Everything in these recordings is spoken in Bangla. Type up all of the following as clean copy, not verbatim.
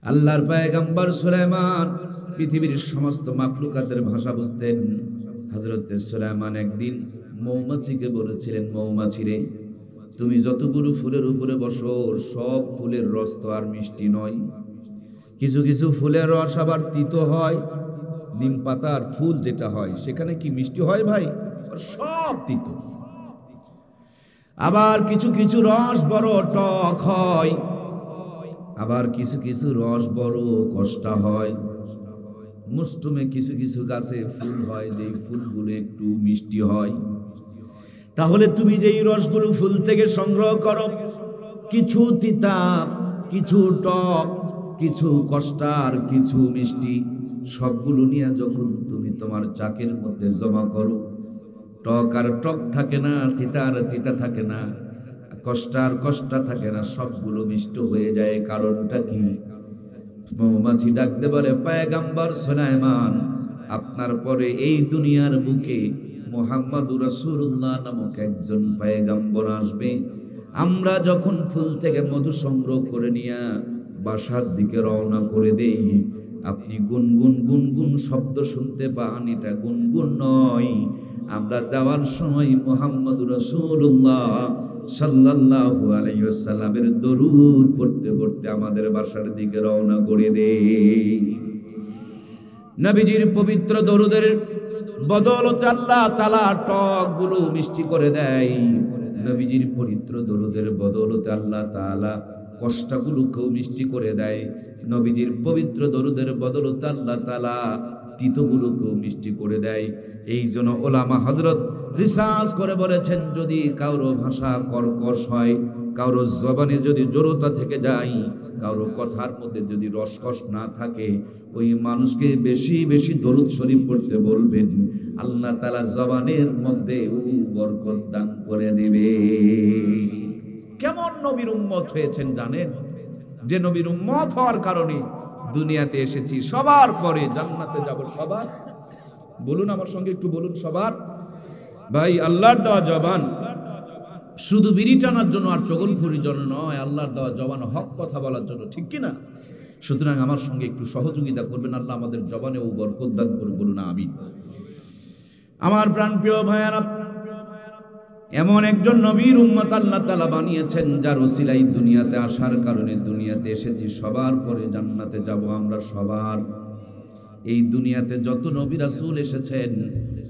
আল্লাহর পয়গম্বর সুলাইমান পৃথিবীর সমস্ত মাখলুকাতের ভাষা বুঝতেন। হযরত সুলাইমান একদিন মৌমাছিকে বলেছিলেন, মৌমাছিরে, তুমি যতগুলো ফুলের উপরে বসো, সব ফুলের রস তো আর মিষ্টি নয়। কিছু কিছু ফুলের রস আবার তিতো হয়। নিম পাতার ফুল যেটা হয় সেখানে কি মিষ্টি হয় ভাই? সব তিতো। আবার কিছু কিছু রস বড় টক হয়, আবার কিছু কিছু রস বড় কষ্টা হয়। মৌসুমে কিছু কিছু গাছে ফুল হয়, যেই ফুলগুলো একটু মিষ্টি হয়। তাহলে তুমি যেই রসগুলো ফুল থেকে সংগ্রহ করো, কিছু তিতা, কিছু টক, কিছু কষ্টার, কিছু মিষ্টি, সবগুলো নিয়ে যখন তুমি তোমার চাকের মধ্যে জমা করো, টক আর টক থাকে না, তিতা আর তিতা থাকে না, কষ্ট আর কষ্ট থাকে না, সবগুলো মিষ্ট হয়ে যায়। কারণটা কি? মৌমাছি ডাকতে বলে, পয়গম্বর সুলাইমান, আপনার পরে এই দুনিয়ার বুকে মুহাম্মদুর রাসূলুল্লাহ নামক একজন পয়গম্বর আসবে। আমরা যখন ফুল থেকে মধু সংগ্রহ করে নিয়ে বাসার দিকে রওনা করে দেই, আপনি গুনগুন গুনগুন শব্দ শুনতে পান, এটা গুনগুন নয়। আমরা যাওয়ার সময় মুহাম্মদুর রাসূলুল্লাহ সাল্লাল্লাহু আলাইহি ওয়াসাল্লামের দরুদ পড়তে পড়তে আমাদের বাসার দিকে রওনা করে দেই। নবীজির পবিত্র দরুদের বদৌলতে আল্লাহ তাআলা টকগুলো মিষ্টি করে দেয়। নবীজির পবিত্র দরুদের বদৌলতে আল্লাহ তাআলা কষ্টগুলোকেও মিষ্টি করে দেয়। নবীজির পবিত্র দরুদের বদৌলতে আল্লাহ তাআলা তিতগুলোকেও মিষ্টি করে দেয়। এই জন্য ওলামা হযরত রিসার্চ করে বলেছেন, যদি কারো ভাষা কর্কশ হয়, কারো জবানে যদি জড়তা থেকে যায়, কারো কথার মধ্যে যদি রসকস না থাকে, ওই মানুষকে বেশি বেশি দরুদ শরীফ পড়তে বলবেন। আল্লাহ তাআলা জবানের মধ্যে বরকত দান করে দিবে। কেমন নবীর উম্মত হয়েছেন জানেন? যে নবীর উম্মত হওয়ার কারণে দুনিয়াতে এসেছি, সবার পরে জান্নাতে যাব সবার। বলুন আমার সঙ্গে একটু বলুন, সবার। ভাই, আল্লাহর দেওয়া জবান শুধু বিড়ি টানার জন্য আর চগলখড়ির জন্য নয়, আল্লাহর দেওয়া জবান হক কথা বলার জন্য, ঠিক কিনা? সুতরাং আমার সঙ্গে একটু সহযোগিতা করবেন, আল্লাহ আমাদের জবানেও বরকত দান করুন, বলুন আমিন। আমার প্রাণপ্রিয় ভাইয়ারা, এমন একজন নবীর উম্মত আল্লাহ তাআলা বানিয়েছেন, যার ওসিলায় দুনিয়াতে আসার কারণে দুনিয়াতে এসেছি, সবার পরে জান্নাতে যাব আমরা সবার। এই দুনিয়াতে যত নবী রাসূল এসেছেন,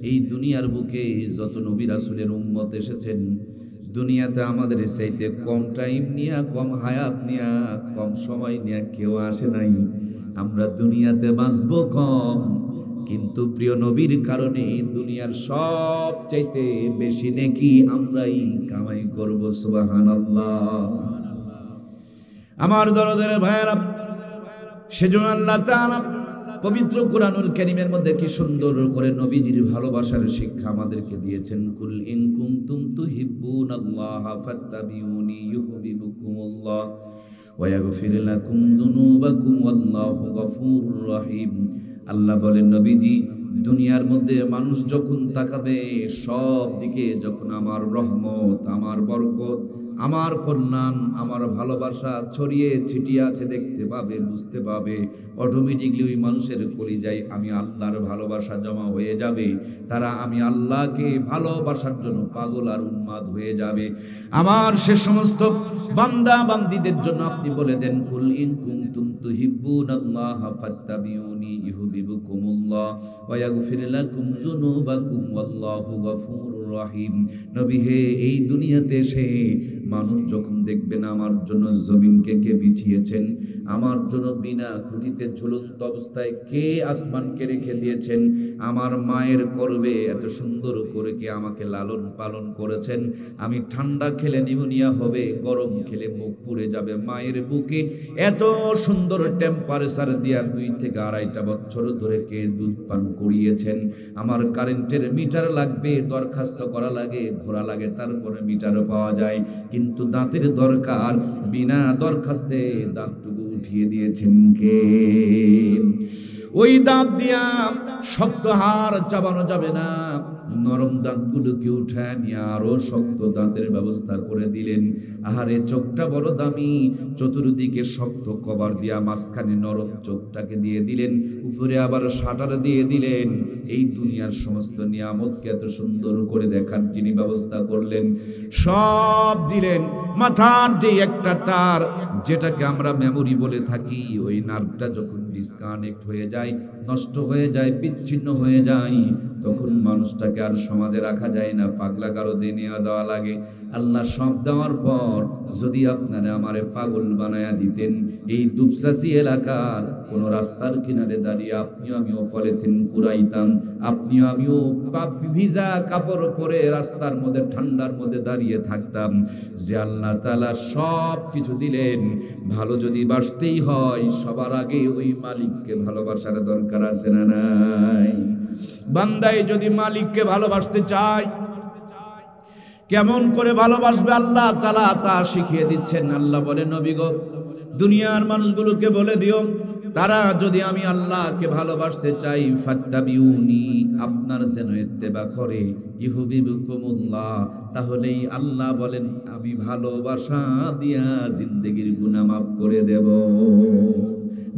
এই দুনিয়ার বুকে যত নবী রাসূলের উম্মত এসেছেন, দুনিয়াতে আমাদের চাইতে কম টাইম নিয়ে, কম হায়াত নিয়ে, কম সময় নিয়ে কেউ আসে নাই। আমরা দুনিয়াতে বাঁচব কম, কিন্তু প্রিয় নবীর কারণে দুনিয়ার সব চাইতে বেশি নেকি আমরাই কামাই করব। সুবহানাল্লাহ। আমার দরদের ভাইয়েরা, সেজন্য আল্লাহ তাআলা পবিত্র কুরআনুল কারীমের মধ্যে কি সুন্দর করে নবীজির ভালোবাসার শিক্ষা আমাদেরকে দিয়েছেন। কুল ইন কুনতুম তুহিব্বুনাল্লাহা ফাত্তাবিউনি ইউহিব্বুকুমুল্লাহ ওয়া ইয়াগফির লাকুম যুনুবাকুম ওয়াল্লাহু গফুরুর রহিম। আল্লাহ বলেন, নবীজি, দুনিয়ার মধ্যে মানুষ যখন তাকাবে, সব দিকে যখন আমার রহমত, আমার বরকত, আমার কল্যাণ, আমার ভালোবাসা ছড়িয়ে ছিটিয়ে আছে দেখতে পাবে, বুঝতে পাবে, অটোমেটিকলি ওই মানুষের কলিজায় আমি আল্লাহর ভালোবাসা জমা হয়ে যাবে। তারা আমি আল্লাহকে ভালোবাসার জন্য পাগল আর উন্মাদ হয়ে যাবে। আমার সে সমস্ত বান্দা বান্দীদের জন্য আপনি বলে দেন, কুল ইন কুনতুম তুহিব্বুনাল্লাহা ফাত্তাবিউনি ইউহিব্বুকুমুল্লাহ ওয়া ইয়াগফির লাকুম যুনুবাকুম ওয়াল্লাহু গফুরুর রহিম। নবী হে, এই দুনিয়াতে এসে মানুষ যখন দেখবেন আমার জন্য জমিনকে কে বিছিয়েছেন, আমার জন্য বিনা খুঁটিতে ঝুলন্ত অবস্থায় কে আসমানকে রেখে দিয়েছেন, আমার মায়ের গর্ভে এত সুন্দর করে কে আমাকে লালন পালন করেছেন, আমি ঠান্ডা খেলে নিউমোনিয়া হবে, গরম খেলে মুখ পুড়ে যাবে, মায়ের বুকে এত সুন্দর টেম্পারেচার দিয়া 2 থেকে 2.5 বছর ধরে কে দুধ পান করিয়েছেন, আমার কারেন্টের মিটার লাগবে, দরখাস্ত করা লাগে, ঘোরা লাগে, তারপরে মিটার পাওয়া যায়, কিন্তু দাঁতের দরকার, বিনা দরখাস্তে দাঁতটুকু উঠিয়ে দিয়েছেন কে? ওই দাঁত দিয়া শক্ত হাড় চাবানো যাবে না, নরম দাঁতগুলোকে উঠায় নিয়ে আরো শক্ত দাঁতের ব্যবস্থা করে দিলেন। আহারে চোখটা বড় দামি, চতুর্দিকে শক্ত কভার দিয়া মাঝখানে নরম চোখটাকে দিয়ে দিলেন, উপরে আবার শাটার দিয়ে দিলেন। এই দুনিয়ার সমস্ত নিয়ামতকে এত সুন্দর করে দেখার যিনি ব্যবস্থা করলেন, সব দিলেন। মাথার যে একটা তার, যেটাকে আমরা মেমোরি বলে থাকি, ওই নার্ভটা যখন ডিসকানেক্ট হয়ে যায়, নষ্ট হয়ে যায়, বিচ্ছিন্ন হয়ে যায়, তখন মানুষটাকে আর সমাজে রাখা যায় না, পাগলা গারদে নিয়ে যাওয়া লাগে। আল্লাহ সব দেওয়ার পর যদি আপনারা আমারে পাগল বানায়া দিতেন, এই দুপচাচি এলাকার কোন রাস্তার কিনারে দাঁড়িয়ে আপনিও আমিও পলিথিন কুড়াইতাম, আপনিও আমিও ভিজা কাপড় পরে রাস্তার মধ্যে ঠান্ডার মধ্যে দাঁড়িয়ে থাকতাম। যে আল্লাহ তাআলা সব কিছু দিলেন, ভালো যদি বাসতেই হয় সবার আগে ওই মালিককে ভালোবাসার দরকার আছে না নাই? বান্দায় যদি মালিককে ভালোবাসতে চায়, কেমন করে ভালোবাসবে আল্লাহ তাআলা তা শিখিয়ে দিচ্ছেন। আল্লাহ বলে, নবী গো, দুনিয়ার মানুষগুলোকে বলে দিও, তারা যদি আমি আল্লাহকে ভালোবাসতে চাই, ফাত্তাবিউনি, আপনার যেন ইত্তেবা করে, ইউহিব্বুকুমুল্লাহ, তাহলেই আল্লাহ বলেন আমি ভালোবাসা দিয়া জিন্দেগির গুনাহ মাফ করে দেব।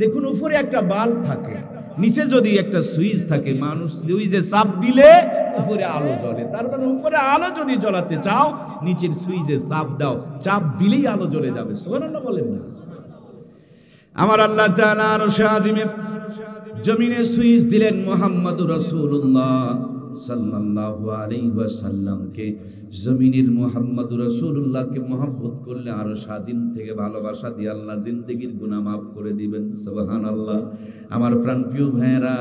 দেখুন, উপরে একটা বাল্ব থাকে, নিচে যদি একটা সুইচ থাকে, মানুষ সুইচে চাপ দিলে উপরে আলো জ্বলে। তার মানে উপরে আলো যদি জ্বলাতে চাও, নিচের সুইচে চাপ দাও, চাপ দিলেই আলো জ্বলে যাবে। সুবহানাল্লাহ বলেন না? আমার আল্লাহ তাআলা আরশে আজিমে জমিনে সুইচ দিলেন মুহাম্মদুর রাসূলুল্লাহ সাল্লাল্লাহু আলাইহি ওয়াসাল্লামকে। জমিনের মুহাম্মদুর রাসূলুল্লাহকে মহব্বত করলে আরশ আজিম থেকে ভালোবাসা দিয়ে আল্লাহ জিন্দেগির গুনাহ মাফ করে দিবেন। সুবহানাল্লাহ। আমার প্রাণপ্রিয় ভাইয়েরা,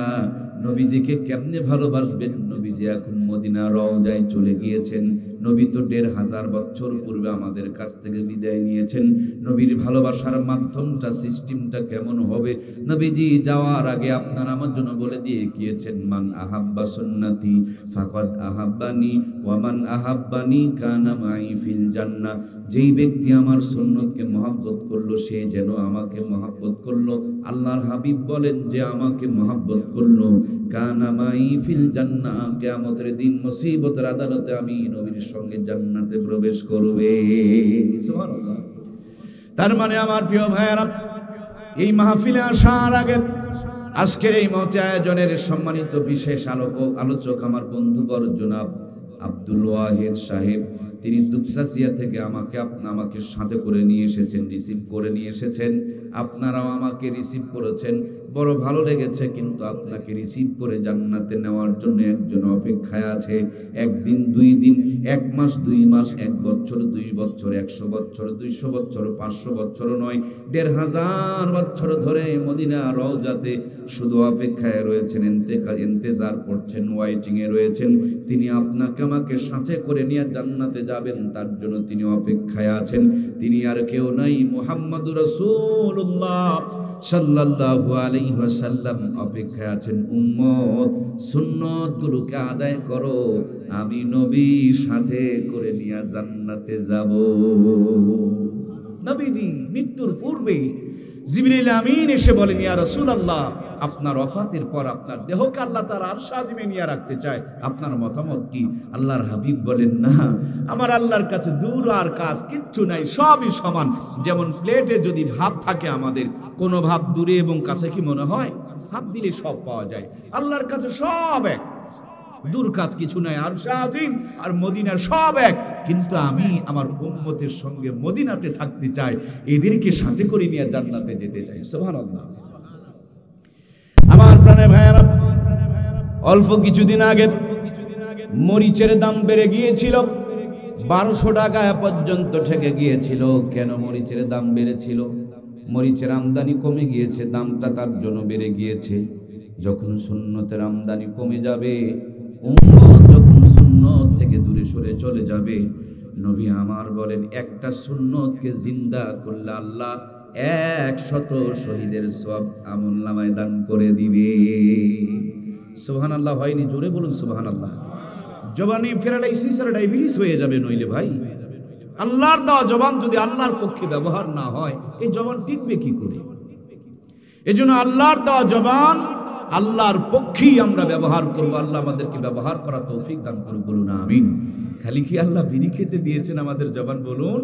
নবীজিকে কেমনে ভালোবাসবেন? নবীজি এখন মদিনা রওজায় চলে গিয়েছেন। নবী তো ১৫০০ বছর পূর্বে আমাদের কাছ থেকে বিদায় নিয়েছেন। নবীর ভালোবাসার মাধ্যমটা, সিস্টেমটা কেমন হবে? নবীজি যাওয়ার আগে আপনার আমার জন্য বলে দিয়ে গিয়েছেন, মান আহাব্বা সুন্নতি ফাকাদ আহাব্বানি ওয়া মান আহাব্বানি কানা মাই ফিল জান্নাহ। যেই ব্যক্তি আমার সুন্নতকে মহব্বত করলো, সে যেন আমাকে মহব্বত করলো। আল্লাহর হাবিব বলেন, যে আমাকে মহব্বত করলো, কানা মাই ফিল জান্নাহ, কিয়ামতের দিন মুসিবতের আদালতে আমি নবীর সঙ্গে জান্নাতে প্রবেশ করবে। সুবহানাল্লাহ। তার মানে আমার প্রিয় ভাইয়েরা, এই মাহফিলে আসার আগে আজকের এই মহতি আয়োজনের সম্মানিত বিশেষ আলোচক আমার বন্ধুবর জনাব আব্দুল ওয়াহিদ সাহেব, তিনি দুপচাচিয়া থেকে আমাকে সাথে করে নিয়ে এসেছেন, রিসিভ করে নিয়ে এসেছেন। আপনারাও আমাকে রিসিভ করেছেন, বড় ভালো লেগেছে। কিন্তু আপনাকে রিসিভ করে জান্নাতে নেওয়ার জন্য একজন অপেক্ষায় আছে। একদিন, 2 দিন, 1 মাস, 2 মাস, 1 বছর, 2 বছর, 100 বছর, 200 বছর, 500 বছর নয়, 1500 বছর ধরে মদিনা রওজাতে শুধু অপেক্ষায় রয়েছেন, ইন্তেজার করছেন, ওয়াইটিং এ রয়েছেন। তিনি আপনাকে আমাকে সাথে করে নিয়ে জান্নাতে যাবেন, তার জন্য তিনি অপেক্ষায় আছেন। তিনি আর কেউ নাই, মুহাম্মদুর রাসূলুল্লাহ সাল্লাল্লাহু আলাইহি ওয়াসাল্লাম অপেক্ষায় আছেন। উম্মত, সুন্নতগুলোকে আদায় করো, আমি নবী সাথে করে নিয়ে জান্নাতে যাব। নবীজি মৃত্যুর পূর্বে জিবরিল আমিন এসে বলেন, ইয়া রাসূলুল্লাহ, আপনার ওফাতের পর আপনার দেহকে আল্লাহ তার আরশ আজিমে নিয়ে রাখতে চায়, আপনার মতামত কি? আল্লাহর হাবিব বলেন, না, আমার আল্লাহর কাছে দূর আর কাজ কিচ্ছু নাই, সবই সমান। যেমন প্লেটে যদি ভাত থাকে, আমাদের কোনো ভাত দূরে এবং কাছে কি মনে হয়? হাত দিলে সব পাওয়া যায়। আল্লাহর কাছে সব এক, দূর কাজ কিছু নাই। আরশ আজিম আর মদিনা সব এক। কিন্তু আমি আমার উম্মতের সঙ্গে মদিনাতে থাকতে চাই, এদেরকে সাথে করে নিয়ে জান্নাতে যেতে চাই। সুবহানাল্লাহ। আমার প্রাণের ভাইয়েরা, অল্প কিছুদিন আগে মরিচের দাম বেড়ে গিয়েছিল, 1200 টাকা পর্যন্ত ঠেকে গিয়েছিল। কেন মরিচের দাম বেড়েছিল? মরিচের আমদানি কমে গিয়েছে, দামটা তার জন্য বেড়ে গিয়েছে। যখন সুন্নতের আমদানি কমে যাবে, উম্মত যখন সুন্নত থেকে দূরে সরে চলে যাবে, নবী আমার বলেন, একটা সুন্নতকে জিন্দা করলে আল্লাহ 100 শহীদের সওয়াব আমলনামায় দান করে দিবে। সুবহানাল্লাহ হয়নি? জোরে বলুন সুবহানাল্লাহ। জবানে প্যারালাইসিস আর ডায়াবেটিস হয়ে যাবে নইলে ভাই। আল্লাহর দেওয়া জবান যদি আল্লাহর পক্ষে ব্যবহার না হয়, এই জবান টিকবে কি করে? এজন্য আল্লাহর দেওয়া জবান আল্লাহর পক্ষেই আমরা ব্যবহার করব। আল্লাহ আমাদেরকে ব্যবহার করা তৌফিক দান করুন, বলুন আমিন। খালি কি আল্লাহ বিড়ি খেতে দিয়েছেন আমাদের জবান? বলুন,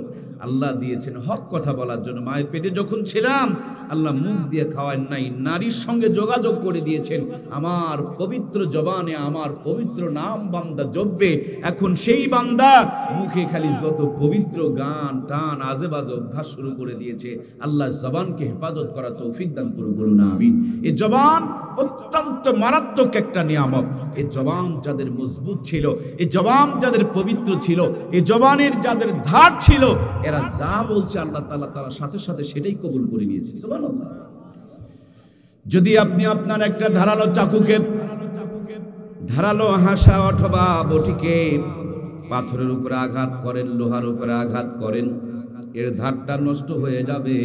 আল্লাহ দিয়েছেন হক কথা বলার জন্য। মায়ের পেটে যখন ছিলাম আল্লাহ মুখ দিয়ে খাওয়ান নাই, নারীর সঙ্গে যোগাযোগ করে দিয়েছেন। আমার পবিত্র জবানে আমার পবিত্র নাম বান্দা জপবে। এখন সেই বান্দা মুখে খালি যত পবিত্র গান টান আজে বাজে অভ্যাস শুরু করে দিয়েছে। আল্লাহ জবানকে হেফাজত করা তৌফিক দান করুন, বলুন আমিন। এই জবান অত্যন্ত মারাত্মক একটা নিয়ামত। এই জবান যাদের মজবুত ছিল, এই জবান যাদের পবিত্র ছিল, এই জবানের যাদের ধার ছিল, এরা যা বলছে আল্লাহ তাআলা তার সাথে সাথে সেটাই কবুল করে নিয়েছে। সুবহানাল্লাহ। যদি আপনি আপনার একটা ধারালো চাকুকে, ধারালো হাসা অথবা বটিকে পাথরের উপরে আঘাত করেন, লোহার উপরে আঘাত করেন, এর ধারটা নষ্ট হয়ে যাবে,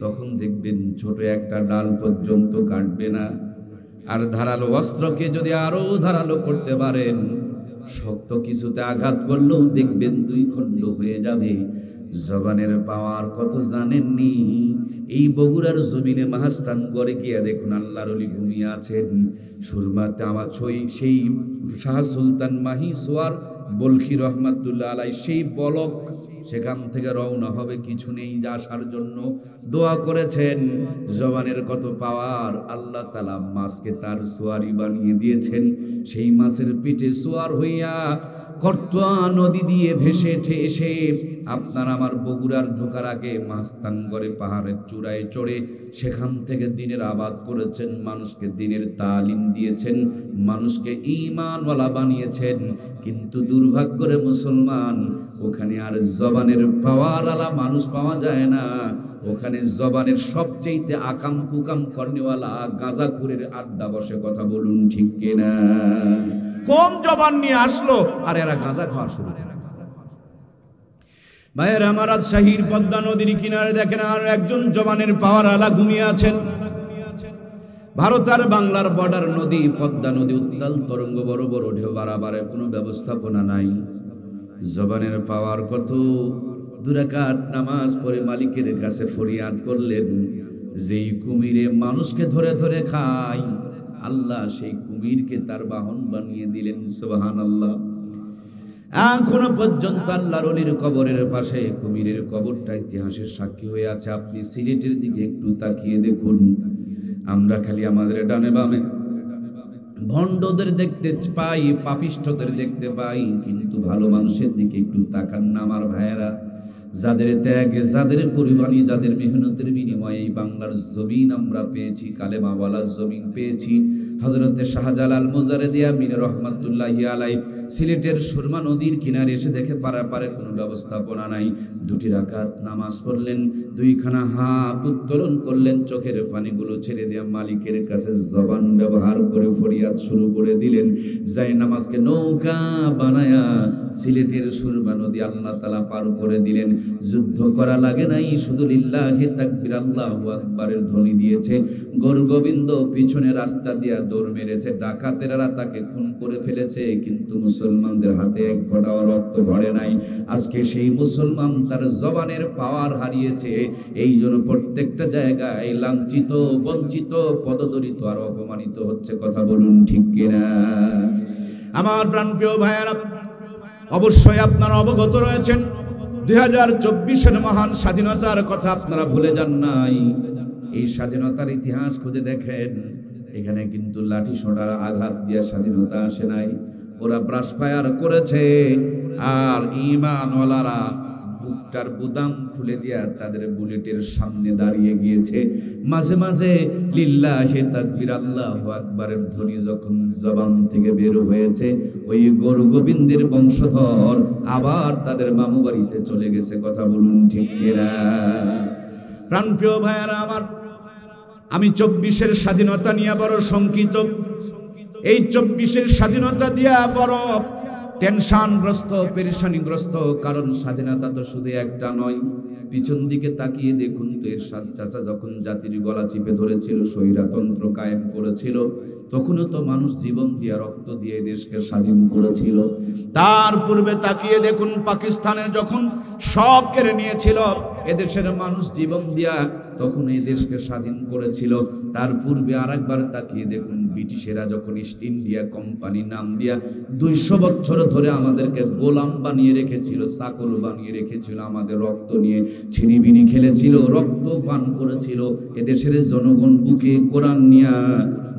তখন দেখবেন ছোট একটা ডাল পর্যন্ত কাটবে না। আর ধারালো অস্ত্রকে যদি আরো ধারালো করতে পারেন, শক্ত কিছুতে আঘাত করলেও দেখবেন দুই খণ্ড হয়ে যাবে। জবানের পাওয়ার কত জানেননি? এই বগুড়ার জমিনে মাহাস্থান গড়ে গিয়া দেখুন আল্লাহর ওলি ঘুমিয়ে আছেন। সুরমাতে আমার সেই শাহ সুলতান মাহি সোয়ার বলখি রহমাতুল্লাহ আলাই সেই বলক সেখান থেকে রওনা হবে কিছু নেই আসার জন্য দোয়া করেছেন। জবানের কত পাওয়ার! আল্লাহ তাআলা মাছকে তার সোয়ারি বানিয়ে দিয়েছেন। সেই মাছের পিঠে সোয়ার হইয়া কর্তোয়া নদী দিয়ে ভেসে এসে আপনার আমার বগুড়ার ঢোকার আগে মাস্তানগড়ে পাহাড়ের চূড়ায় চড়ে সেখান থেকে দিনের আবাদ করেছেন, মানুষকে দিনের তালিম দিয়েছেন, মানুষকে ঈমানওয়ালা বানিয়েছেন। কিন্তু দুর্ভাগ্যরে মুসলমান, ওখানে আর জবানের পাওয়ারওয়ালা মানুষ পাওয়া যায় না। ওখানে জবানের সবচেয়ে আকাম কুকাম করনেওয়ালা গাঁজাখুরের আড্ডা বসে। কথা বলুন ঠিক কিনা? কোন জবান নিয়ে আসলো আর এরা গাঁজা খাওয়া শুরু করে। ভাইয়ের আমার রাজশাহীর পদ্মা নদীর কিনারে দেখেন আর একজন জবানের পাওয়ার আলা ঘুমিয়ে আছেন। ভারত আর বাংলার বর্ডার নদী পদ্মা নদী, উত্তাল তরঙ্গ, বড় বড় ঢেউ, বাড়াবাড়ের কোনো ব্যবস্থাপনা নাই। জবানের পাওয়ার কত! 2 রাকাত নামাজ পড়ে মালিকের কাছে ফরিয়াদ করলেন, যেই কুমিরে মানুষকে ধরে ধরে খায়, আল্লাহ সেই কুমিরকে তার বাহন বানিয়ে দিলেন। সুবহানাল্লাহ। এখনো পর্যন্ত আল্লাহর ওলির কবরের পাশে কুমিরের কবরটা ইতিহাসের সাক্ষী হয়ে আছে। আপনি সিলেটের দিকে একটু তাকিয়ে দেখুন, আমরা খালি আমাদের ডানে বামে ভণ্ডদের দেখতে পাই, পাপিষ্ঠদের দেখতে পাই, কিন্তু ভালো মানুষের দিকে একটু তাকান না আমার ভাইয়েরা। যাদের ত্যাগে, যাদের কুরবানি, যাদের মেহনতের বিনিময়ে এই বাংলার জমিন আমরা পেয়েছি, কালেমাওয়ালার জমিন পেয়েছি। হযরতে শাহজালাল মুজাররিদি আমিন রহমাতুল্লাহি আলাইহি সিলেটের সুরমা নদীর কিনারে এসে দেখে পারাপারে কোনো ব্যবস্থাপনা নাই। 2 রাকাত নামাজ পড়লেন, 2খানা হাত উত্তোলন করলেন, চোখের পানিগুলো ছেড়ে দিয়ে মালিকের কাছে জবান ব্যবহার করে ফরিয়াদ শুরু করে দিলেন। যাই নামাজকে নৌকা বানায়া সিলেটের সুরমা নদী আল্লাহ তাআলা পার করে দিলেন। যুদ্ধ করা লাগে নাই, শুধু লিল্লাহি তাকবীর আল্লাহু আকবারের ধ্বনি দিয়েছে। গৌরগোবিন্দ পিছনে রাস্তা দিয়া দৌড় মেরেছে, ডাকাতেরা তাকে খুন করে ফেলেছে, কিন্তু মুসলমানদের হাতে এক ফোঁটাও রক্ত ঝরে নাই। আজকে সেই মুসলমান তার জবানের পাওয়ার হারিয়েছে। এই জন্য প্রত্যেকটা জায়গায় লাঞ্ছিত, বঞ্চিত, পদদলিত আর অপমানিত হচ্ছে। কথা বলুন ঠিক কিনা? আমার প্রাণপ্রিয় ভাইয়েরা, অবশ্যই আপনারা অবগত রয়েছেন 2024-এর মহান স্বাধীনতার কথা আপনারা ভুলে যান নাই। এই স্বাধীনতার ইতিহাস খুঁজে দেখেন, এখানে কিন্তু লাঠি সোঁটার আঘাত দিয়ে স্বাধীনতা আসে নাই। ওরা ব্রাশ ফায়ার করেছে, আর ঈমানওয়ালারা বুকটার বুদাম খুলে দিয়া তাদের বুলেটের সামনে দাঁড়িয়ে গিয়েছে। মাঝে মাঝে লিল্লাহি তাকবীর আল্লাহু আকবারের ধ্বনি যখন জবান থেকে বের হয়েছে, ওই গৌরগোবিন্দের বংশধর আবার তাদের মামু বাড়িতে চলে গেছে। কথা বলুন ঠিক কিনা? প্রাণপ্রিয় ভাইয়েরা আমার, আমি 24-এর স্বাধীনতা নিয়ে বড় শঙ্কিত। এই 24-এর স্বাধীনতা দিয়া বড় টেনশনগ্রস্ত, পেরেশানিগ্রস্ত। কারণ স্বাধীনতা তো শুধু একটা নয়। পিছন দিকে তাকিয়ে দেখুন তো, এরশাদ চাচা যখন জাতির গলা চিপে ধরেছিল, স্বৈরতন্ত্র কায়েম করেছিল, তখনও তো মানুষ জীবন দিয়ে, রক্ত দিয়ে দেশকে স্বাধীন করেছিল। তার পূর্বে তাকিয়ে দেখুন, পাকিস্তানের যখন সব কেড়ে নিয়েছিল, এদেশের মানুষ জীবন দিয়া তখন এই দেশকে স্বাধীন করেছিল। তার পূর্বে আরেকবার তাকিয়ে দেখুন, ব্রিটিশেরা যখন ইস্ট ইন্ডিয়া কোম্পানি নাম দিয়া 200 বছর ধরে আমাদেরকে গোলাম বানিয়ে রেখেছিল, চাকর বানিয়ে রেখেছিল, আমাদের রক্ত নিয়ে ছিনিবিনি খেলেছিল, রক্ত পান করেছিল। এদেশের জনগণ বুকে কোরআন নিয়া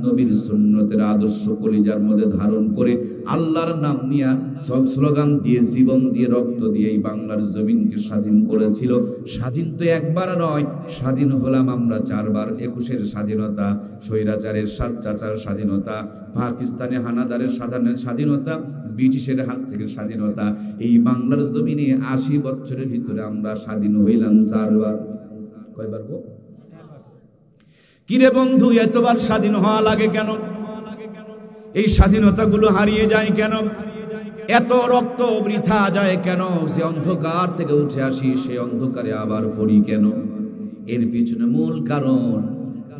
নবীর সুন্নতের আদর্শ কলিজার মধ্যে ধারণ করে আল্লাহর নাম নিয়া সব স্লোগান দিয়ে জীবন দিয়ে রক্ত দিয়ে এই বাংলার জমিনকে স্বাধীন করেছিল। স্বাধীন তো একবার নয়, স্বাধীন হলাম আমরা 4 বার। 21-এর স্বাধীনতা, স্বৈরাচারের 7 চাচার স্বাধীনতা, পাকিস্তানে হানাদারের স্বাধীনতা, ব্রিটিশের হাত থেকে স্বাধীনতা। এই বাংলার জমিনে 80 বছরের ভিতরে আমরা স্বাধীন হইলাম 4 বার। কয়বার গো? কিরে বন্ধু, এতবার স্বাধীন হওয়া লাগে কেন? এই স্বাধীনতাগুলো হারিয়ে যায় কেন? এত রক্ত বৃথা যায় কেন? যে অন্ধকার থেকে উঠে আসি, সেই অন্ধকারে আবার পড়ি কেন? এর পিছনে মূল কারণ,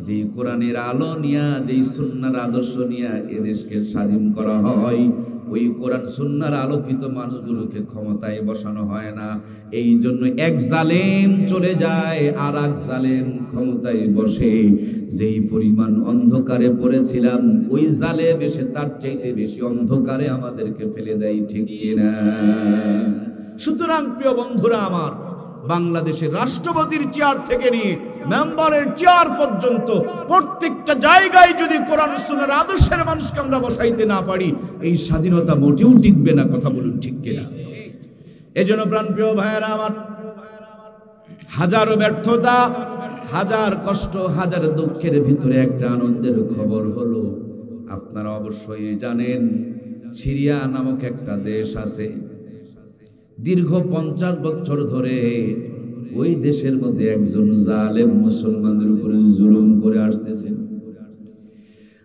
যে কোরআনের আলো নিয়া, যেই সুন্নাহর আদর্শ নিয়া এদেশকে স্বাধীন করা হয়, ওই কোরআন সুন্নাহর আলোকিত মানুষগুলোকে ক্ষমতায় বসানো হয় না। এই জন্য এক জালেম চলে যায়, আর এক জালেম ক্ষমতায় বসে। যেই পরিমাণ অন্ধকারে পড়েছিলাম, ওই জালেম এসে তার চাইতে বেশি অন্ধকারে আমাদেরকে ফেলে দেয়, ঠিক কিনা? সুতরাং প্রিয় বন্ধুরা আমার, বাংলাদেশের রাষ্ট্রপতির চেয়ার থেকে নিয়ে মেম্বারের চেয়ার পর্যন্ত প্রত্যেকটা জায়গায় যদি কোরআন সুন্নাহর আদর্শের মানুষকে আমরা বসাইতে না পারি, এই স্বাধীনতা মোটেও টিকবে না। কথা বলুন, ঠিক কিনা? এজন্য প্রাণপ্রিয় ভাইয়েরা আমার, হাজারো ব্যর্থতা, হাজার কষ্ট, হাজার দুঃখের ভিতরে একটা আনন্দের খবর হলো, আপনারা অবশ্যই জানেন সিরিয়া নামক একটা দেশ আছে। দীর্ঘ 50 বছর ধরে ওই দেশের মধ্যে একজন জালেম মুসলমানদের উপরে জুলুম করে আসতেছেন।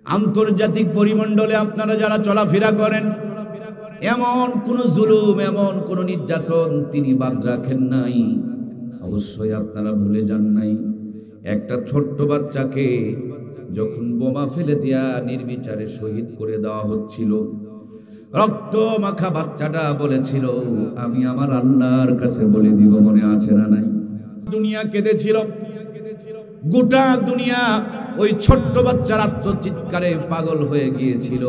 আন্তর্জাতিক পরিমণ্ডলে আপনারা যারা চলাফেরা করেন, এমন কোন জুলুম, এমন কোন নির্যাতন তিনি বাদ রাখেন নাই। অবশ্যই আপনারা ভুলে যান নাই, একটা ছোট্ট বাচ্চাকে যখন বোমা ফেলে দিয়া নির্বিচারে শহীদ করে দেওয়া হচ্ছিল, রক্ত মাখা বাচ্চাটা বলেছিল, আমি আমার আল্লাহর কাছে বলে দিব। মনে আছে না নাই? দুনিয়া কেঁদেছিল, গোটা দুনিয়া ওই ছোট্ট বাচ্চার আত্মচিৎকারে পাগল হয়ে গিয়েছিল।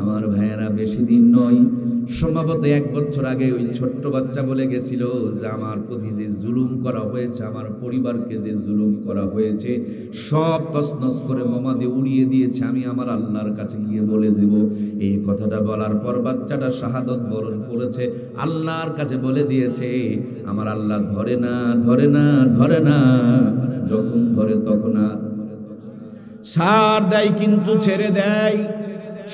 আমার ভাইয়েরা, বেশি দিন নয়, সম্ভবত 1 বছর আগে ওই ছোট্ট বাচ্চা বলে গেছিল যে আমার প্রতি যে জুলুম করা হয়েছে, আমার পরিবারকে যে জুলুম করা হয়েছে, সব তছনছ করে বোমা দিয়ে উড়িয়ে দিয়েছে, আমি আমার আল্লাহর কাছে গিয়ে বলে দেব। এই কথাটা বলার পর বাচ্চাটা শাহাদত বরণ করেছে, আল্লাহর কাছে বলে দিয়েছে। আমার আল্লাহ ধরে না, ধরে না, ধরে না, যখন ধরে তখন আর ছাড় দেয়, কিন্তু ছেড়ে দেয়।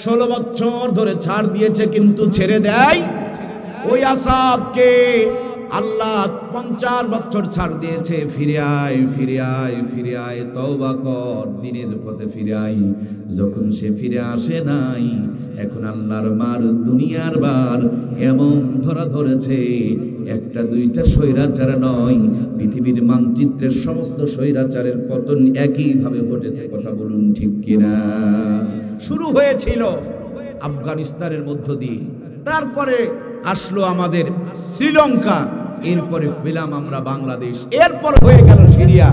16 বছর ধরে ছাড় দিয়েছে, কিন্তু ছেড়ে দেয়। ওই আসাদকে আল্লাহ 50 বছর ছাড় দিয়েছে। ফিরে আয়, ফিরে আয়, ফিরে আয়, তওবা কর, দিনের পথে ফিরে আয়। যখন সে ফিরে আসে নাই, এখন আল্লাহর মার, দুনিয়ার বার এমন ধরা ধরেছে, একটা দুইটা স্বৈরাচার নয়, পৃথিবীর মানচিত্রের সমস্ত স্বৈরাচারের পতন একইভাবে ঘটেছে। কথা বলুন, ঠিক কিনা? শুরু হয়েছিল আফগানিস্তানের মধ্য দিয়ে, তারপরে আসলো আমাদের শ্রীলঙ্কা, এরপরে পেলাম আমরা বাংলাদেশ, এরপর হয়ে গেল সিরিয়া।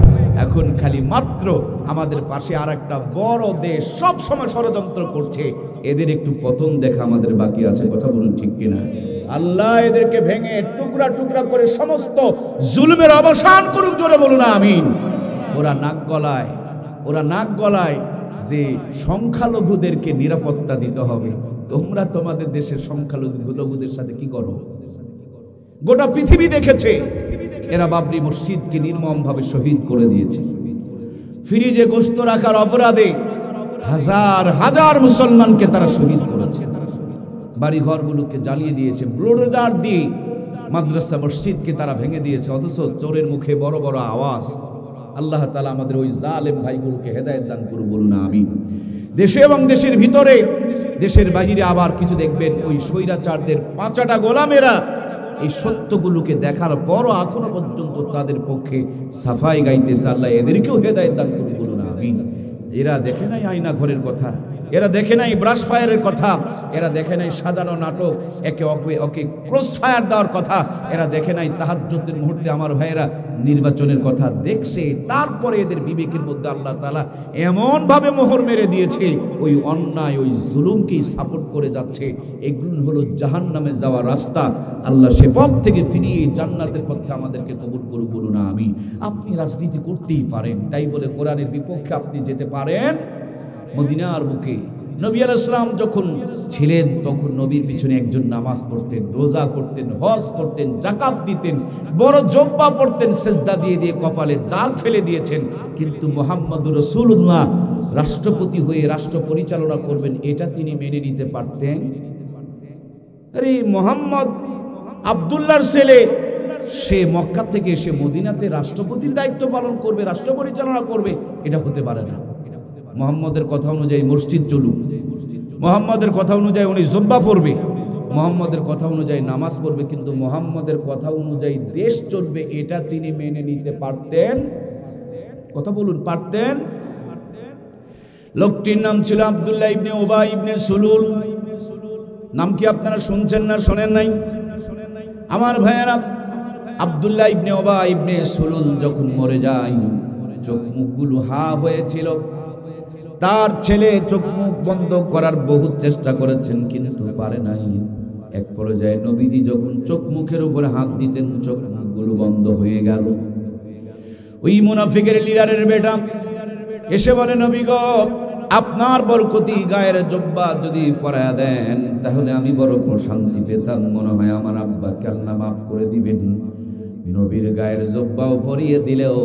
এখন খালি মাত্র আমাদের পাশে আর একটা বড় দেশ সব সময় ষড়যন্ত্র করছে, এদের একটু পতন দেখা আমাদের বাকি আছে। কথা বলুন, ঠিক কিনা? আল্লাহ এদেরকে ভেঙে টুকরা টুকরা করে সমস্ত জুলুমের অবসান করুক। জোরে বলুন আমিন। ওরা নাক গলায় যে সংখ্যালঘুদেরকে নিরাপত্তা দিতে হবে। তোমরা তোমাদের দেশের সংখ্যালঘুদের সাথে কি করো? গোটা পৃথিবী দেখেছে, এরা বাবরি মসজিদকে নির্মমভাবে শহীদ করে দিয়েছে। ফ্রিজে গোশত রাখার অপরাধে হাজার হাজার মুসলমানকে তারা শহীদ করেছে। বাড়ি ঘরগুলোকে জ্বালিয়ে দিয়েছে, বুলডোজার দিয়ে মাদ্রাসা মসজিদকে তারা ভেঙে দিয়েছে। অথচ চোরের মুখে বড় বড় আওয়াজ। আল্লাহ তাআলা আমাদের ওই জালেম ভাইগুলোকে হেদায়েত দান করুন, বলুন আমিন। দেশে এবং দেশের ভিতরে, দেশের বাইরে আবার কিছু দেখবেন ওই স্বৈরাচারদের পাঁচাটা গোলামেরা এই সত্যগুলোকে দেখার পরও এখনো পর্যন্ত তাদের পক্ষে সাফাই গাইতেছে। আল্লাহ এদেরকেও হেদায়েত দান করুন, বলুন আমিন। এরা দেখে নাই আয়না ঘরের কথা, এরা দেখে নাই ব্রাশ ফায়ারের কথা, এরা দেখে নাই সাজানো নাটক, একে ওকে ক্রস ফায়ার দেওয়ার কথা, এরা দেখে নাই তাহাজ্জুদের মুহূর্তে আমার ভাইয়েরা নির্বাচনের কথা দেখছে, তারপরে এদের বিবেকের মধ্যে আল্লাহ তাআলা এমন ভাবে মোহর মেরে দিয়েছে, ওই অন্যায় ওই জুলুমকেই সাপোর্ট করে যাচ্ছে। এগুলো হলো জাহান্নামে যাওয়ার রাস্তা। আল্লাহ সে পথ থেকে ফিরিয়ে জান্নাতের পথে আমাদেরকে কবুল করুন, বলুন আমি। আপনি রাজনীতি করতেই পারেন, তাই বলে কোরআনের বিপক্ষে আপনি যেতে পারেন? মদিনার বুকে নবী আলাইহিস সালাম যখন ছিলেন, তখন নবীর পিছনে একজন নামাজ পড়তেন, রোজা করতেন, হজ করতেন, যাকাত দিতেন, বড় জব্বা পড়তেন, সেজদা দিয়ে দিয়ে কপালে দাগ ফেলে দিয়েছেন। কিন্তু মুহাম্মদুর রাসূলুল্লাহ রাষ্ট্রপতি হয়ে রাষ্ট্র পরিচালনা করবেন, এটা তিনি মেনে নিতে পারতেন? আরে মুহাম্মদ আব্দুল্লাহর ছেলে, সে মক্কা থেকে এসে মদিনাতে রাষ্ট্রপতির দায়িত্ব পালন করবে, রাষ্ট্র পরিচালনা করবে, এটা হতে পারে না। মুহাম্মদের কথা অনুযায়ী মসজিদ চলুক, মুহাম্মদের কথা অনুযায়ী উনি জব্বা পড়বে, মুহাম্মদের কথা অনুযায়ী নামাজ পড়বে, কিন্তু মুহাম্মদের কথা অনুযায়ী দেশ চলবে, এটা তিনি মেনে নিতে পারতেন? কথা বলুন, পারতেন? লোকটির নাম ছিল আব্দুল্লাহ ইবনে উবাই ইবনে সুলুল। নাম কি আপনারা শুনছেন না শোনেন নাই? আমার ভাইয়েরা, আব্দুল্লাহ ইবনে উবাই ইবনে সুলুল যখন মরে যায়, চোখ মুখগুলো হা হয়েছিল। তার ছেলে চোখ মুখ বন্ধ করার বহু চেষ্টা করেছেন, কিন্তু পারে নাই। এক পর্যায়ে নবীজি যখন চোখ মুখের উপরে হাত দিতেন, চোখ মুখগুলো বন্ধ হয়ে গেল। ওই মুনাফিকের লিডারের বেটা এসে বলে, নবী গো, আপনার বরকতি গায়ের জব্বা যদি পরায়া দেন, তাহলে আমি বড় প্রশান্তি পেতাম, মনে হয় আমার আব্বাকে আল্লাহ মাফ করে দিবেন। নবীর গায়ের জব্বাও পরিয়ে দিলেও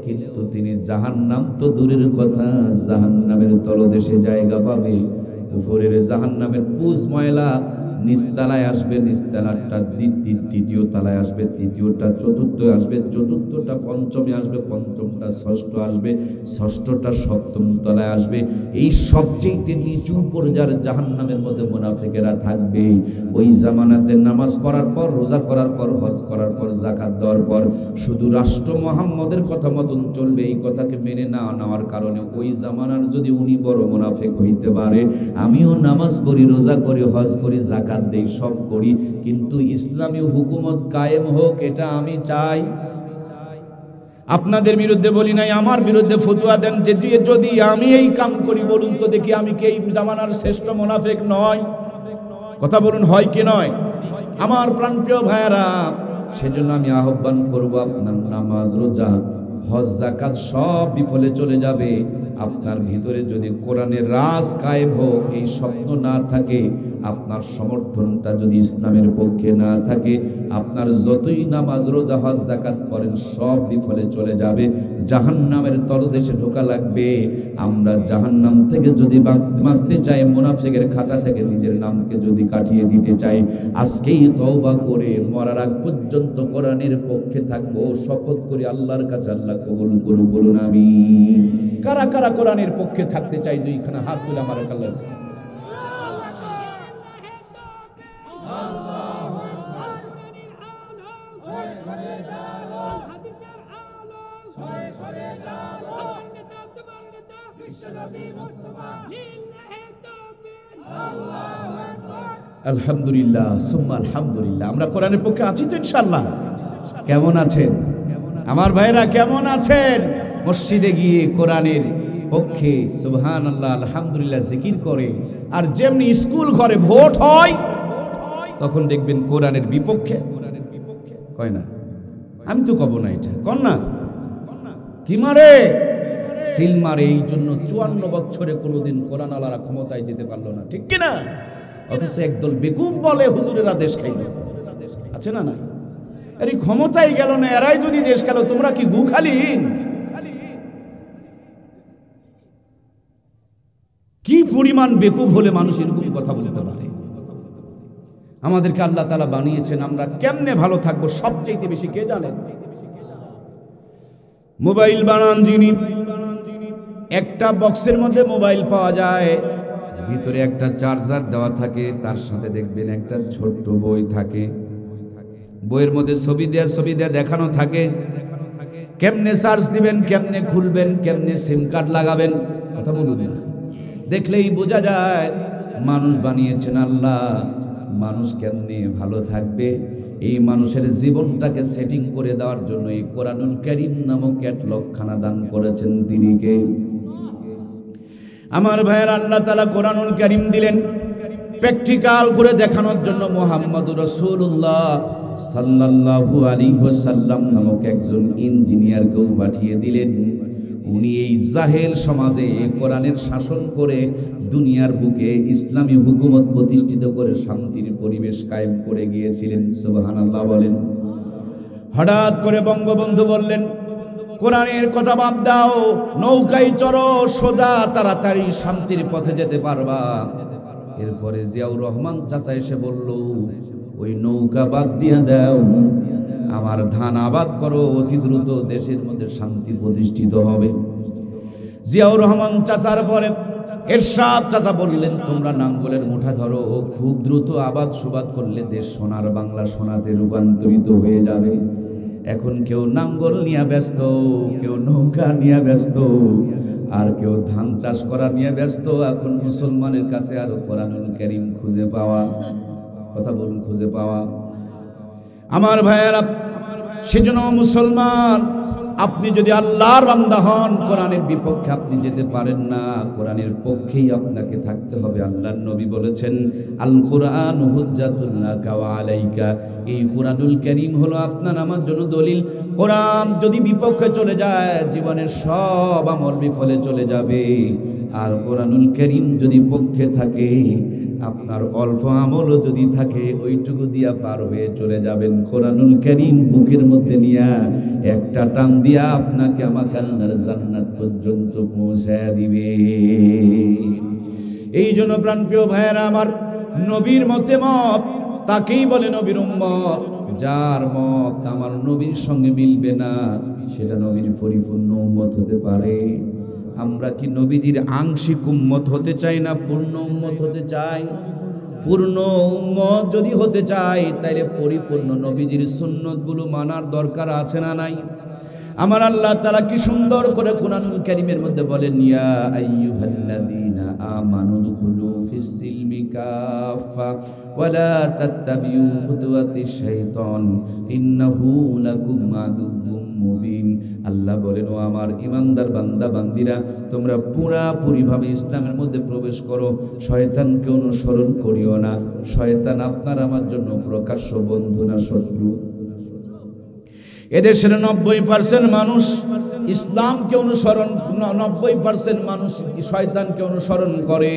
কিন্তু তিনি জাহান্নাম তো দূরের কথা, জাহান্নামের তলদেশে জায়গা পাবে। উপরের জাহান্নামের পুজ ময়লা নিচতলায় আসবে, নিচতলাটা দ্বিতীয় তলায় আসবে, তৃতীয়টা চতুর্থ আসবে, চতুর্থটা পঞ্চমে আসবে, পঞ্চমটা ষষ্ঠ আসবে, ষষ্ঠটা সপ্তম তলায় আসবে। এই সবচেয়ে নিচু পর্যায়ের জাহান্নামের মধ্যে মুনাফিকেরা থাকবে। ওই জামানাতে নামাজ পড়ার পর, রোজা করার পর, হজ করার পর, যাকাত দেওয়ার পর শুধু রাষ্ট্র মুহাম্মদের কথা মতন চলবে, এই কথাকে মেনে না নেওয়ার কারণে ওই জামানার যদি উনি বড় মুনাফিক হইতে পারে, আমিও নামাজ পড়ি, রোজা করি, হজ করি, যাকাত দেই, সব করি, কিন্তু ইসলামী হুকুমত কায়েম হোক, এটা আমি চাই। আপনাদের বিরুদ্ধে বলি নাই, আমার বিরুদ্ধে ফতোয়া দেন যে যদি আমি এই কাম করি, বলুন তো দেখি আমি কি এই জামানার শ্রেষ্ঠ মুনাফিক নয়? কথা বলুন, হয় কি নয়? আমার প্রাণপ্রিয় ভাইয়েরা, সেজন্য আমি আহ্বান করব, আপনার নামাজ, রোজা, হজ, যাকাত সব বিফলে চলে যাবে। আপনার ভিতরে যদি কোরআনের রাজ কায়েম হোক, এই স্বপ্ন না থাকে, আপনার সমর্থনটা যদি ইসলামের পক্ষে না থাকে, আপনার যতই নামাজ, রোজা, হজ, যাকাত করেন সব বিফলে চলে যাবে, জাহান্নামের তলদেশে ঢোকা লাগবে। আমরা জাহান্নাম থেকে যদি বাঁচতে চাই, মুনাফিকের খাতা থেকে নিজের নামকে যদি কাটিয়ে দিতে চাই, আজকেই তওবা করে মরার আগ পর্যন্ত কোরআনের পক্ষে থাকবো। শপথ করি আল্লাহর কাছে, আল্লাহ কবুল করুন, বলুন আমিন। কারা কারা কোরআনের পক্ষে থাকতে চাই? দুইখানা হাত তুলে আমার আল্লাহ। আলহামদুলিল্লাহ, সুম্মা আলহামদুলিল্লাহ। আমরা কোরআনের পক্ষে আছি তো ইনশাআল্লাহ। কেমন আছেন আমার ভাইরা, কেমন আছেন? মসজিদে গিয়ে কোরআনের পক্ষে সুবহানাল্লাহ, আলহামদুলিল্লাহ জিকির করে, আর যেমনি স্কুল ঘরে ভোট হয় তখন দেখবেন কোরআনের বিপক্ষে কয় না। আমি তো কব না, এটা কন না, কি মারে সিল মারে। এই জন্য 54 বছরে কোনোদিন কোরআন আলারা ক্ষমতায় যেতে পারলো না, ঠিক কিনা? অথচ একদল বেকুব বলে হুজুরেরা দেশ খাইল, আছে না নাই? আরে ক্ষমতায় গেল না, এরাই যদি দেশ খেলো, তোমরা কি গু খালিন? কি পরিমাণ বেকুব হলে মানুষ এরকম কথা বলতে পারে? আমাদেরকে আল্লাহ তাআলা বানিয়েছেন, আমরা কেমনে ভালো থাকবো সবচেয়ে বেশি কে জানেন? মোবাইল বানান যিনি, একটা বক্সের মধ্যে মোবাইল পাওয়া যায়, ভিতরে একটা চার্জার দেওয়া থাকে, তার সাথে দেখবেন একটা ছোট্ট বই থাকে, বইয়ের মধ্যে ছবি দেয়া দেখানো থাকে, কেমনে চার্জ দিবেন, কেমনে খুলবেন, কেমনে সিম কার্ড লাগাবেন, কথা বলুন না। দেখলেই বোঝা যায় মানুষ বানিয়েছেন আল্লাহ। মানুষ কেমনে ভালো থাকবে এই মানুষের জীবনটাকে সেটিং করে দেওয়ার জন্য এই কোরআনুল কারীম নামক ক্যাটলগখানা দান করেছেন তিনিকে। আমার ভাইয়ের, আল্লাহ তাআলা কোরআনুল কারীম দিলেন প্র্যাকটিক্যাল করে দেখানোর জন্য। মুহাম্মদুর রাসূলুল্লাহ সাল্লাল্লাহু আলাইহি ওয়াসাল্লাম নামক একজন ইঞ্জিনিয়ারকেও পাঠিয়ে দিলেন। উনি এই জাহেল সমাজে কোরআনের শাসন করে দুনিয়ার বুকে ইসলামী হুকুমত প্রতিষ্ঠিত করে শান্তির পরিবেশ কায়েম করে গিয়েছিলেন। সুবহানাল্লাহ বলেন। হঠাৎ করে বঙ্গবন্ধু বললেন, কোরআনের কথা বাদ দাও, নৌকায় চড়ো, সোজা তাড়াতাড়ি শান্তির পথে যেতে পারবা। এরপরে জিয়াউর রহমান চাচা এসে বলল, ওই নৌকা বাদ দিয়ে দাও, আমার ধান আবাদ করো, অতি দ্রুত দেশের মধ্যে শান্তি প্রতিষ্ঠিত হবে। জিয়াউর রহমান চাচার পরে এরশাদ চাচা বললেন, তোমরা নাঙ্গলের মুঠা ধরো, খুব দ্রুত আবাদ সুবাদ করলে দেশ সোনার বাংলা সোনাতে রূপান্তরিত হয়ে যাবে। এখন কেউ নাঙ্গল নিয়ে ব্যস্ত, কেউ নৌকা নিয়ে ব্যস্ত, আর কেউ ধান চাষ করা নিয়ে ব্যস্ত। এখন মুসলমানের কাছে আর কোরআনুল কারীম খুঁজে পাওয়া, কথা বলুন, খুঁজে পাওয়া। আমার ভাইয়েরা, সেজন্য মুসলমান, আপনি যদি আল্লাহর বান্দা হন, কোরআনের বিপক্ষে আপনি যেতে পারেন না, কোরআনের পক্ষেই আপনাকে থাকতে হবে। আল্লাহর নবী বলেছেন, আল কুরআন হুজ্জাতুল লাকা ওয়া আলাইকা, এই কোরআনুল কারীম হলো আপনার আমার জন্য দলিল। কোরআন যদি বিপক্ষে চলে যায়, জীবনের সব আমল বিফলে চলে যাবে। আর কোরআনুল কারীম যদি পক্ষে থাকে, আপনার অল্প আমলও যদি থাকে, ওইটুকু দিয়া পার হয়ে চলে যাবেন। কোরআনুল কারীম বুকের মধ্যে নিয়া একটা টান দিয়া আপনাকে আমাকে আল্লাহর জান্নাত পর্যন্ত পৌঁছায় দিবে। এই জন্য প্রাণপ্রিয় ভাইয়েরা আমার, নবীর মতে মত তাকেই বলে নবীর উম্মত। যার মত আমার নবীর সঙ্গে মিলবে না, সেটা নবীর পরিপূর্ণ উম্মত হতে পারে। আমরা কি নবীজির আংশিক উম্মত হতে চাই না পূর্ণ উম্মত হতে চাই? পূর্ণ উম্মত যদি হতে চাই, তাইলে পরিপূর্ণ নবীজির সুন্নতগুলো মানার দরকার আছে না নাই? আমার আল্লাহ তাআলা কি সুন্দর করে কোরআনুল কারীমের মধ্যে বলেন, ইয়া আইয়ুহাল্লাযীনা আমানু দুখুলু ফিস সিলমি কাফা ওয়া লা তাত্তাবিউ খুতুওয়াতিশ শাইতান ইন্নাহু লাকুম আদুউম মুবিন। আল্লাহ বলেন, ও আমার ঈমানদার বান্দা বান্দিরা, তোমরা পুরাপুরিভাবে ইসলামের মধ্যে প্রবেশ করো, শয়তানকে অনুসরণ করিও না। শয়তান আপনার আমার জন্য প্রকাশ্য বন্ধু না শত্রু। এদেশের 90% মানুষ ইসলামকে অনুসরণ, 90% মানুষ শয়তানকে অনুসরণ করে।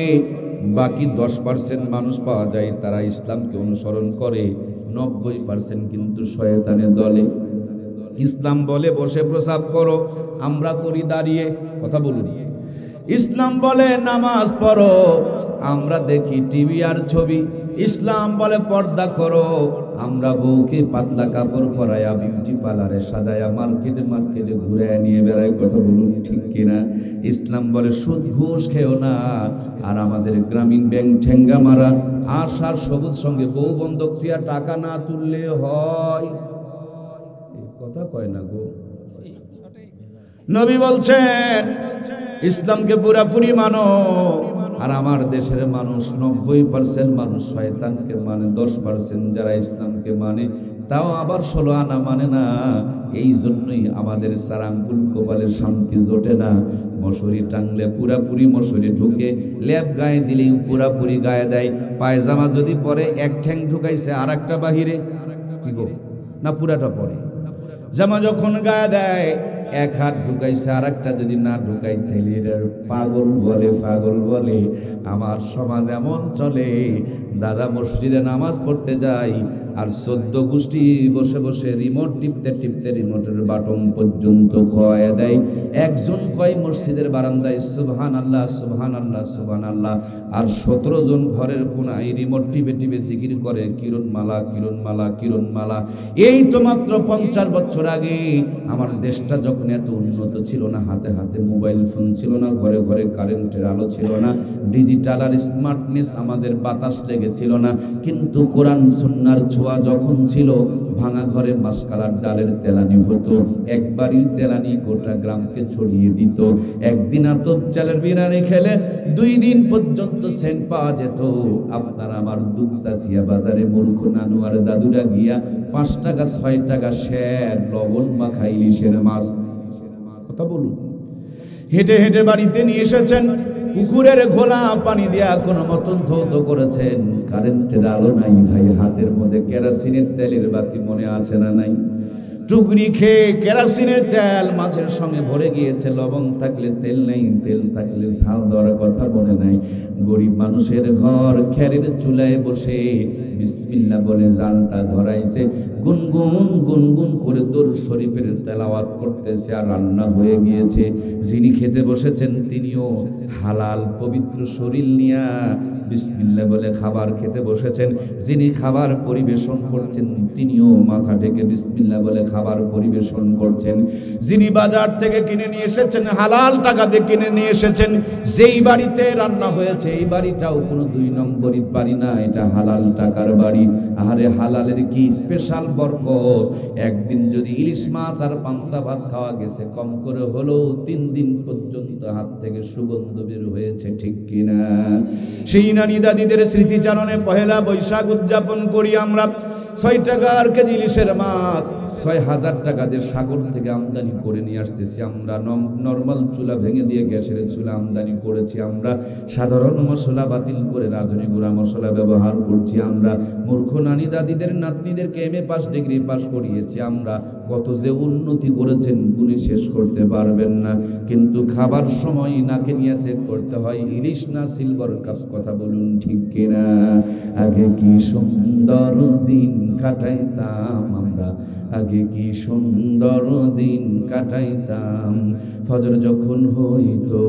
বাকি 10% মানুষ পাওয়া যায় তারা ইসলামকে অনুসরণ করে, 90% কিন্তু শয়তানের দলে। ইসলাম বলে বসে প্রসাব করো, আমরা করি দাঁড়িয়ে, কথা বলুন। ইসলাম বলে নামাজ পড়ো, আমরা দেখি টিভি আর ছবি। ইসলাম বলে পর্দা করো, আমরা বউকে পাতলা কাপড় পরায়া বিউটি পার্লারে সাজায়া মার্কেটে মার্কেটে ঘুরে নিয়ে বেড়াই, কথা বলুন ঠিক কিনা? ইসলাম বলে সুদ ঘুষ খেও না, আর আমাদের গ্রামীণ ব্যাংক ঠেঙ্গা মারা আশার সবুজ সঙ্গে বউ বন্ধক দিয়া টাকা না তুললে হয়। কথা কয় না গো। নবী বলছেন ইসলামকে পুরাপুরি মানো। আর আমার দেশের মানুষ 90% মানুষ শয়তানকে মানে, 10% যারা ইসলামকে মানে তাও আবার 16 আনা মানে না। এই জন্যই আমাদের সারাঙ্গুল কপালে শান্তি জোটে না। মশারি টাংলে পুরাপুরি মশারি ঢুকে, লেপ গায়ে দিলেই পুরাপুরি গায়ে দেয়। পায়জামা যদি পরে এক ঠ্যাং ঢুকাইছে আর একটা বাহিরে, কি গো না পুরাটা পরে। জামা যখন গায়ে দেয় এক হাত ঢুকাইছে, আর একটা যদি না ঢুকাই তাহলে পাগল বলে, পাগল বলে। আমার সমাজ এমন চলে, দাদা মসজিদে নামাজ পড়তে যাই আর 14 গোষ্ঠী বসে বসে রিমোট টিপতে টিপতে রিমোটের বাটন পর্যন্ত খোয়া দেয়। একজন কয় মসজিদের বারান্দায় সুবহানাল্লাহ সুবহানাল্লাহ সুবহানাল্লাহ, আর 17 জন ঘরের কোনায় রিমোট টিপে টিপে জিকির করে কিরণমালা কিরণমালা কিরণমালা। এই তো মাত্র 50 বছর আগে আমার দেশটা যখন এত উন্নত ছিল না, হাতে হাতে মোবাইল ফোন ছিল না, ঘরে ঘরে কারেন্টের আলো ছিল না, ডিজিটাল আর স্মার্টনেস আমাদের বাতাস লেগেছিল না, কিন্তু কোরআন সুন্নাহর ছোঁয়া যখন ছিল, ভাঙা ঘরে মাসকালার ডালের তেলানি হতো। একবারই তেলানি গোটা গ্রামকে ছড়িয়ে দিত। একদিন আতপ চালের বিরিয়ানি খেলে 2 দিন পর্যন্ত সেন্ট পাওয়া যেত। আপনার আমার দুপচাচিয়া বাজারে মূর্খ নানু আর দাদুরা গিয়া 5 টাকা 6 টাকা শের লবণ মাখা ইলিশের মাছ। কথা বলুন। হেঁটে হেঁটে বাড়িতে নিয়ে এসেছেন, পুকুরের ঘোলা পানি দিয়া কোনো মতন ধৌত করেছেন। কারেন্টের আলো নাই ভাই, হাতের মধ্যে কেরোসিনের তেলের বাতি মনে আছে না নাই? টুকরি খেয়ে কেরোসিনের তেল মাছের সঙ্গে ভরে গিয়েছে, লবণ থাকলে তেল নেই, তেল থাকলে ঝাল দেওয়ার কথা মনে নাই। গরিব মানুষের ঘর, খেরের চুলায় বসে বিসমিল্লাহ বলে জালটা ধরাইছে, গুনগুন গুনগুন করে দরুদ শরীফের তেলাওয়াত করতেছে, আর রান্না হয়ে গিয়েছে। যিনি খেতে বসেছেন তিনিও হালাল পবিত্র শরীর নিয়া বিসমিল্লাহ বলে খাবার খেতে বসেছেন। যিনি খাবার পরিবেশন করছেন তিনিও মাথা ঢেকে বিসমিল্লাহ বলে খাবার পরিবেশন করছেন। যিনি বাজার থেকে কিনে নিয়ে এসেছেন, হালাল টাকা দিয়ে কিনে নিয়ে এসেছেন, যেই বাড়িতে রান্না হয়েছে এই বাড়িটাও কোনো 2 নম্বরই বাড়ি না, এটা হালাল টাকার বাড়ি। আরে হালালের কি স্পেশাল বরকত! একদিন যদি ইলিশ মাছ আর পান্তা ভাত খাওয়া গেছে, কম করে হলেও 3 দিন পর্যন্ত হাত থেকে সুগন্ধ বের হয়েছে, ঠিক কিনা? সেই নানি দাদিদের স্মৃতিচারণে পহেলা বৈশাখ উদযাপন করি আমরা। 6 টাকার কেজি ইলিশের মাছ 6000 টাকা দিয়ে সাগর থেকে আমদানি করে নিয়ে আসতেছি আমরা। নরমাল চুলা ভেঙে দিয়ে গ্যাসের চুলা আমদানি করেছি আমরা। সাধারণ মশলা বাতিল করে রাঁধুনি গুঁড়া মশলা ব্যবহার করছি আমরা। মূর্খ নানি দাদিদের নাতনিদেরকে MA পাস ডিগ্রি পাস করিয়েছি আমরা। কত যে উন্নতি করেছেন গুণে শেষ করতে পারবেন না। কিন্তু খাবার সময় নাকে নিয়ে চেক করতে হয় ইলিশ না সিলভার কাপ। কথা বলুন ঠিক কিনা? আগে কি সুন্দর দিন কাটাইতাম আমরা, আগে কি সুন্দর দিন কাটাইতাম। ফজর যখন হইতো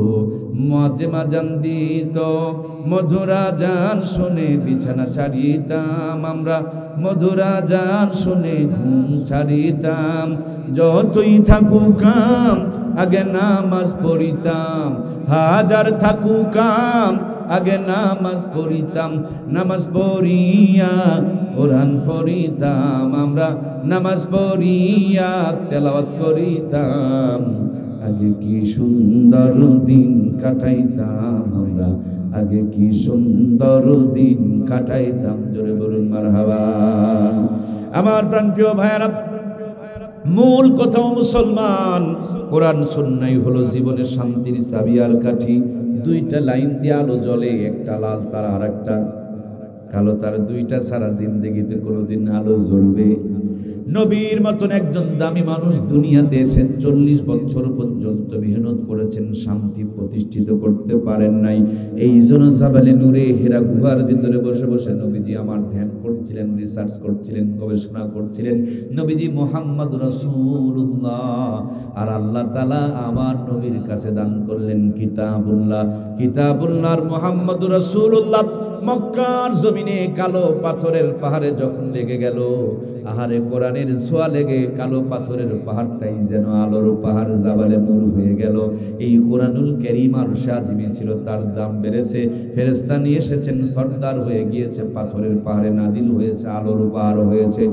মাঝে মাজান দিত, মধুরা জান শুনে বিছানা ছাড়িতাম আমরা, মধুরা জান শুনে ঘুম ছাড়িতাম। যতই থাকুক কাম আগে নামাজ পড়িতাম, হাজার থাকুক কাম আগে নামাজ পড়িতাম। নামাজ পড়িয়া কোরআন পড়িতাম আমরা, নামাজ পড়িয়া তেলাওয়াত করিতাম। আগে কি সুন্দর দিন কাটাইতাম আমরা, আগে কি সুন্দর দিন কাটাইতাম। জোরে বলুন মারহাবা। আমার প্রাণপ্রিয় ভাইয়েরা, মূল কথা মুসলমান, কোরআন সুন্নাহই হলো জীবনের শান্তির চাবি আর কাঠি। 2টা লাইন দিয়ে আলো জ্বলে, একটা লাল তার আর একটা কালো তার। 2টা ছাড়া জিন্দেগিতে কোনোদিন আলো জ্বলবে? নবীর মতন একজন দামি মানুষ দুনিয়াতে এসে 40 বছর পর্যন্ত মেহনত করেছেন, শান্তি প্রতিষ্ঠিত করতে পারেন নাই। এই জন্য জাবালে নূরে হেরা গুহার ভিতরে বসে বসে নবীজি আমার ধ্যান করছিলেন, রিসার্চ করছিলেন, গবেষণা করছিলেন। নবীজি মুহাম্মদ রাসূলুল্লাহ, আর আল্লাহ তাআলা আমার নবীর কাছে দান করলেন কিতাবুল্লাহ। কিতাবুল্লাহর মুহাম্মদ রাসূলুল্লাহ মক্কার জমিনে কালো পাথরের পাহাড়ে যখন লেগে গেল, আহারে কোরআনের ছোঁয়া লেগে কালো পাথরের পাহাড়টাই যেন আলোর পাহাড়, জাবালে নূর হয়ে গেল। এই কোরআনুল কারীম আরশে আজিমে ছিল, তার দাম বেড়েছে। ফেরেশতা নিয়ে এসেছেন, সর্দার হয়ে গিয়েছে, পাথরের পাহাড়ে নাজিল হয়েছে, আলোর পাহাড় হয়েছে।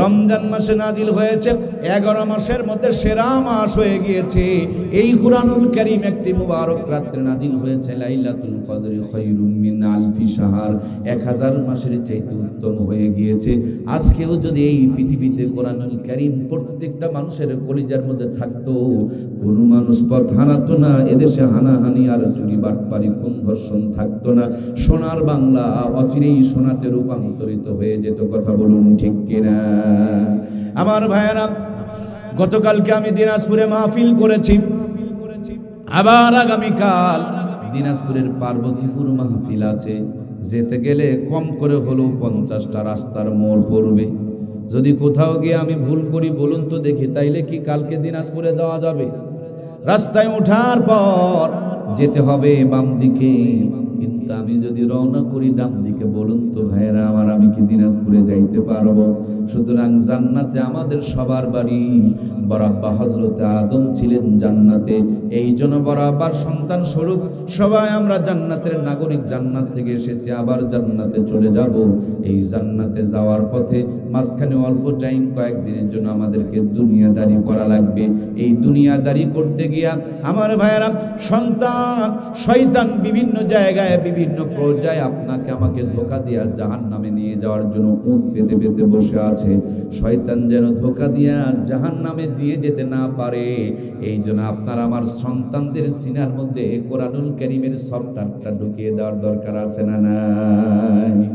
রমজান মাসে নাজিল হয়েছে, 11 মাসের মধ্যে সেরা মাস হয়ে গিয়েছে। এই কোরআনুল কারীম একটি মুবারক রাত্রে নাজিল হয়েছে, লাইলাতুল কদরি খায়রুম মিন আলফি শাহর, 1000 মাসের চাইতে উত্তম হয়ে গিয়েছে। আজকেও যদি এই পৃথিবীতে কোরআনুল কারীম প্রত্যেকটা মানুষের কলিজার মধ্যে থাকতো, কোনো মানুষ পথ হারাতো না, এদেশে হানাহানি আর চুরি বাটপারি খুন ধর্ষণ থাকতো না। সোনার বাংলা অচিরেই সোনাতে রূপান্তরিত হয়ে যেত। কথা বলুন ঠিক কিনা? আমার ভাইয়েরা, গতকালকে আমি দিনাজপুরে মাহফিল করেছি, আবার আগামীকাল দিনাজপুরের পার্বতীপুর মাহফিল আছে। যেতে গেলে কম করে হলেও 50টা রাস্তার মোড় পড়বে। যদি কোথাও গিয়ে আমি ভুল করি বলুন তো দেখি, তাইলে কি কালকে দিনাজপুরে যাওয়া যাবে? রাস্তায় ওঠার পর যেতে হবে বাম দিকে, কিন্তু আমি যদি রওনা করি ডান দিকে বলুন তো ভাইয়েরা আমার, আমি কি দিনাজপুরে যাইতে পারবো? সুতরাং জান্নাতে আমাদের সবার বাড়ি। বড় আব্বা হযরতে আদম ছিলেন জান্নাতে, এই জন্য বড় আব্বার সন্তান স্বরূপ সবাই আমরা জান্নাতের নাগরিক। জান্নাত থেকে এসেছি, আবার জান্নাতে চলে যাব। এই জান্নাতে যাওয়ার পথে মাঝখানে অল্প টাইম, কয়েকদিনের জন্য আমাদেরকে দুনিয়াদারি করা লাগবে। এই দুনিয়াদারি করতে গিয়া আমার ভাইয়েরা, সন্তান শয়তান বিভিন্ন জায়গায় বিভিন্ন পর্যায়ে আপনাকে আমাকে ধোঁকা দিয়া জাহান্নামে নিয়ে যাওয়ার জন্য উট পেতে পেতে বসে আছে। শয়তান যেন ধোঁকা দিয়া জাহান্নামে দিয়ে যেতে না পারে, এই জন্য আপনার আমার সন্তানদের সিনার মধ্যে কোরআনুল কারীমের সফটওয়্যারটা ঢুকিয়ে দেওয়ার দরকার আছে না নাই?